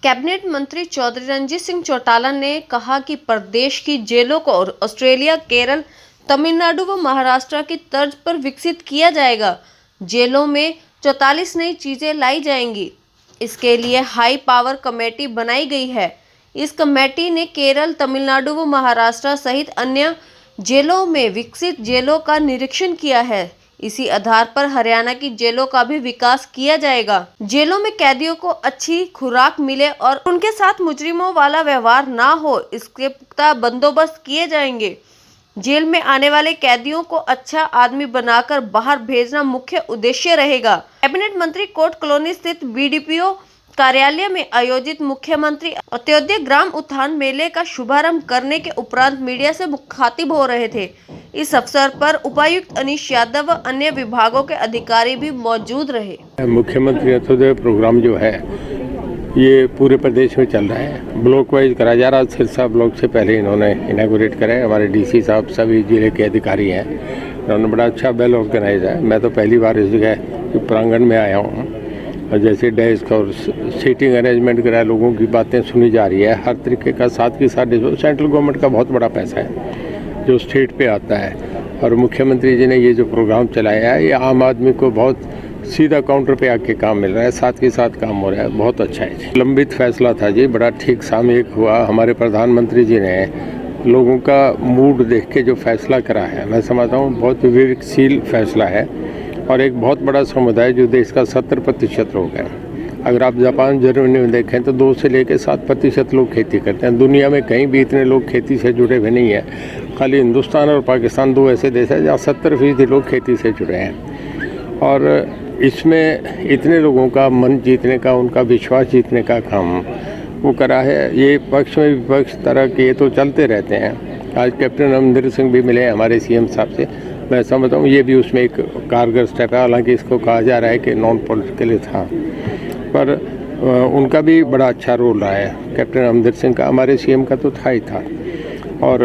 Cabinet मंत्री चौधरी रणजीत सिंह चौटाला ने कहा कि प्रदेश की जेलों को ऑस्ट्रेलिया, केरल, तमिलनाडु व महाराष्ट्र की तर्ज पर विकसित किया जाएगा। जेलों में 44 नई चीजें लाई जाएंगी। इसके लिए हाई पावर कमेटी बनाई गई है। इस कमेटी ने केरल, तमिलनाडु व महाराष्ट्र सहित अन्य जेलों में विकसित जेलों का निरीक्षण किया है। इसी आधार पर हरियाणा की जेलों का भी विकास किया जाएगा। जेलों में कैदियों को अच्छी खुराक मिले और उनके साथ मुजरिमों वाला व्यवहार ना हो, इसके पुख्ता बंदोबस्त किए जाएंगे। जेल में आने वाले कैदियों को अच्छा आदमी बनाकर बाहर भेजना मुख्य उद्देश्य रहेगा। कैबिनेट मंत्री कोर्ट कॉलोनी स्थित बीडीपीओ कार्यालय में आयोजित मुख्यमंत्री अंत्योदय ग्राम उत्थान मेले का शुभारंभ करने के उपरांत मीडिया से मुखातिब हो रहे थे। इस अवसर पर उपायुक्त अनीश यादव व अन्य विभागों के अधिकारी भी मौजूद रहे। मुख्यमंत्री अंत्योदय प्रोग्राम जो है ये पूरे प्रदेश में चल रहा है। ब्लॉक वाइज कराया जा रहा है। सिरसा ब्लॉक से पहले इन्होंने इनॉग्रेट करा है। हमारे डीसी साहब सभी जिले के अधिकारी हैं। उन्होंने बड़ा अच्छा वेल ऑर्गेनाइज है। मैं तो पहली बार इस जगह प्रांगण में आया हूँ और जैसे डेस्क और सीटिंग अरेंजमेंट कराया, लोगों की बातें सुनी जा रही है हर तरीके का। साथ के साथ सेंट्रल गवर्नमेंट का बहुत बड़ा पैसा है जो स्टेट पे आता है और मुख्यमंत्री जी ने ये जो प्रोग्राम चलाया है ये आम आदमी को बहुत सीधा काउंटर पे आके काम मिल रहा है, साथ के साथ काम हो रहा है। बहुत अच्छा है। लंबित फैसला था जी, बड़ा ठीक सामयिक हुआ। हमारे प्रधानमंत्री जी ने लोगों का मूड देख के जो फैसला करा है, मैं समझता हूँ बहुत विवेकशील फैसला है और एक बहुत बड़ा समुदाय जो देश का 70% लोग हैं। अगर आप जापान, जर्मनी में देखें तो 2 से लेकर 7% लोग खेती करते हैं। दुनिया में कहीं भी इतने लोग खेती से जुड़े हुए नहीं हैं। खाली हिंदुस्तान और पाकिस्तान 2 ऐसे देश हैं जहाँ 70% लोग खेती से जुड़े हैं। और इसमें इतने लोगों का मन जीतने का, उनका विश्वास जीतने का काम वो करा है। ये पक्ष में विपक्ष तरह के ये तो चलते रहते हैं। आज कैप्टन अमरिंदर सिंह भी मिले हमारे सीएम साहब से। मैं समझता हूँ ये भी उसमें एक कारगर स्टेप है। हालांकि इसको कहा जा रहा है कि नॉन पॉलिटिकल था, पर उनका भी बड़ा अच्छा रोल रहा है कैप्टन अमरिंदर सिंह का। हमारे सीएम का तो था ही था। और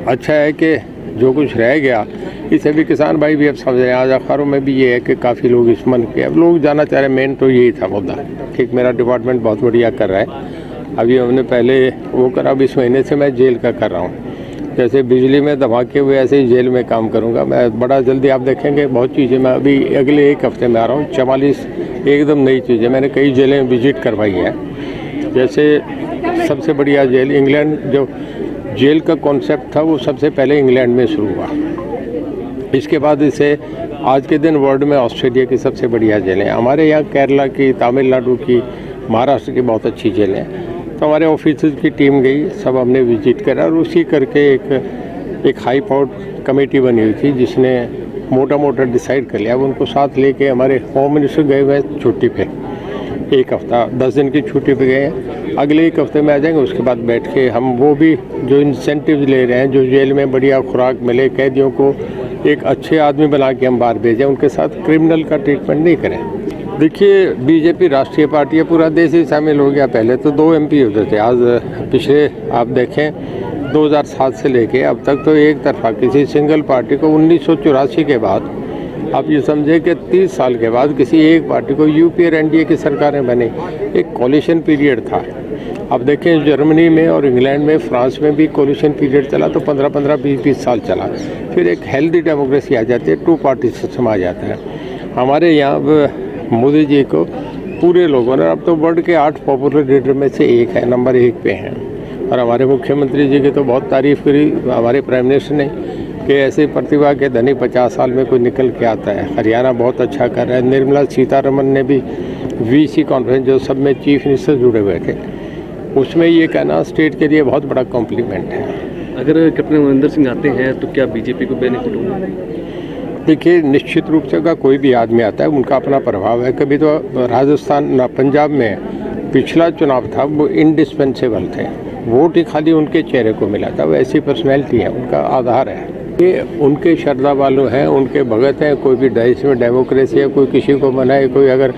अच्छा है कि जो कुछ रह गया इसे भी किसान भाई भी अब समझ रहे हैं। आज अखबारों में भी ये है कि काफ़ी लोग इस मन के अब लोग जाना चाह रहे हैं। मेन तो यही था मुद्दा। ठीक, मेरा डिपार्टमेंट बहुत बढ़िया कर रहा है। अभी हमने पहले वो करा, अब इस महीने से मैं जेल का कर रहा हूँ। जैसे बिजली में धमाके हुए ऐसे ही जेल में काम करूँगा मैं। बड़ा जल्दी आप देखेंगे बहुत चीज़ें। मैं अभी अगले 1 हफ्ते में आ रहा हूँ। 44 एकदम नई चीज़ें मैंने कई जेलें विजिट करवाई हैं। जैसे सबसे बढ़िया जेल इंग्लैंड, जो जेल का कॉन्सेप्ट था वो सबसे पहले इंग्लैंड में शुरू हुआ। इसके बाद इसे आज के दिन वर्ल्ड में ऑस्ट्रेलिया की सबसे बढ़िया जेलें। हमारे यहाँ केरला की, तमिलनाडु की, महाराष्ट्र की बहुत अच्छी जेलें हैं। तो हमारे ऑफिसर्स की टीम गई, सब हमने विजिट करा और उसी करके एक हाई पावर कमेटी बनी हुई थी जिसने मोटा डिसाइड कर लिया। अब उनको साथ लेके हमारे होम मिनिस्टर गए हुए छुट्टी पे, 1 हफ्ता 10 दिन की छुट्टी पे गए हैं। अगले 1 हफ्ते में आ जाएंगे। उसके बाद बैठ के हम वो भी जो इंसेंटिव ले रहे हैं, जो जेल में बढ़िया खुराक मिले, कैदियों को एक अच्छे आदमी बना के हम बाहर भेजें, उनके साथ क्रिमिनल का ट्रीटमेंट नहीं करें। देखिए, बीजेपी राष्ट्रीय पार्टी है, पूरा देश ही शामिल हो गया। पहले तो 2 MP होते थे। आज पिछले आप देखें 2007 से लेके अब तक तो एक तरफा किसी सिंगल पार्टी को 1984 के बाद आप ये समझे कि 30 साल के बाद किसी एक पार्टी को यूपी और एनडीए की सरकारें बनी। एक कोलिशन पीरियड था। अब देखें जर्मनी में और इंग्लैंड में, फ्रांस में भी कोलिशन पीरियड चला तो 15-15, 20-20 साल चला। फिर एक हेल्दी डेमोक्रेसी आ जाती है, 2 पार्टी सिस्टम आ जाता है। हमारे यहाँ मोदी जी को पूरे लोगों ने, अब तो वर्ल्ड के 8 पॉपुलर लीडर में से एक है, नंबर 1 पे हैं। और हमारे मुख्यमंत्री जी की तो बहुत तारीफ़ करी हमारे प्राइम मिनिस्टर ने कि ऐसे प्रतिभा के धनी 50 साल में कोई निकल के आता है। हरियाणा बहुत अच्छा कर रहा है। निर्मला सीतारमन ने भी VC कॉन्फ्रेंस, जो सब में चीफ मिनिस्टर जुड़े हुए थे, उसमें ये कहना स्टेट के लिए बहुत बड़ा कॉम्प्लीमेंट है। अगर कैप्टन अमरिंदर सिंह आते हैं तो क्या बीजेपी को बेनिफिट होगा? देखिए, निश्चित रूप से का कोई भी आदमी आता है उनका अपना प्रभाव है। कभी तो राजस्थान ना पंजाब में पिछला चुनाव था वो इंडिस्पेंसेबल थे, वोट ही खाली उनके चेहरे को मिला था। वो ऐसी पर्सनैलिटी है, उनका आधार है। ये उनके श्रद्धा वालों हैं, उनके भगत हैं। कोई भी देश में डेमोक्रेसी है, कोई किसी को मनाए, कोई अगर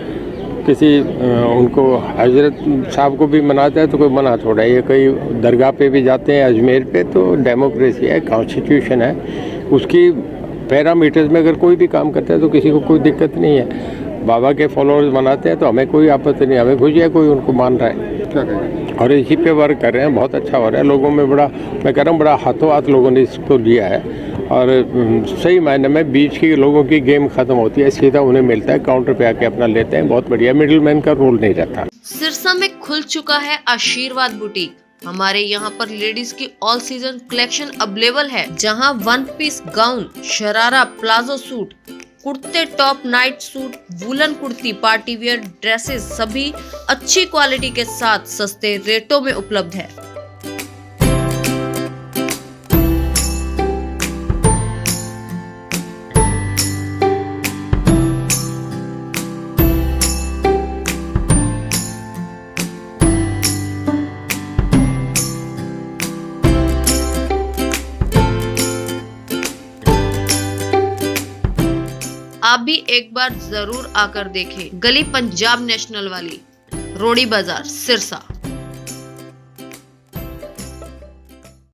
किसी उनको हजरत साहब को भी मनाता है तो कोई मना थोड़ा है। ये कई दरगाह पे भी जाते हैं, अजमेर पे, तो डेमोक्रेसी है, कॉन्स्टिट्यूशन है। उसकी पैरामीटर्स में अगर कोई भी काम करता है तो किसी को कोई दिक्कत नहीं है। बाबा के फॉलोअर्स मनाते हैं तो हमें कोई आपत्ति नहीं, हमें खुशी है कोई उनको मान रहा है। क्या कहेंगे? और इसी पे वर्क कर रहे हैं, बहुत अच्छा हो रहा है। लोगों में बड़ा, मैं कह रहा हूँ, बड़ा हाथों हाथ लोगों ने इसको लिया है और सही मायने में बीच के लोगों की गेम खत्म होती है, सीधा उन्हें मिलता है, काउंटर पे आके अपना लेते हैं। बहुत बढ़िया, मिडिल मैन का रोल नहीं रहता। सिरसा में खुल चुका है आशीर्वाद बुटीक। हमारे यहाँ पर लेडीज की ऑल सीजन कलेक्शन अवेलेबल है, जहाँ one piece gown, sharara, palazzo suit, कुर्ते, top, night suit, woollen kurti, party wear dresses सभी अच्छी क्वालिटी के साथ सस्ते रेटों में उपलब्ध है। आप भी एक बार जरूर आकर देखें। गली पंजाब नेशनल वाली, रोडी बाजार, सिरसा।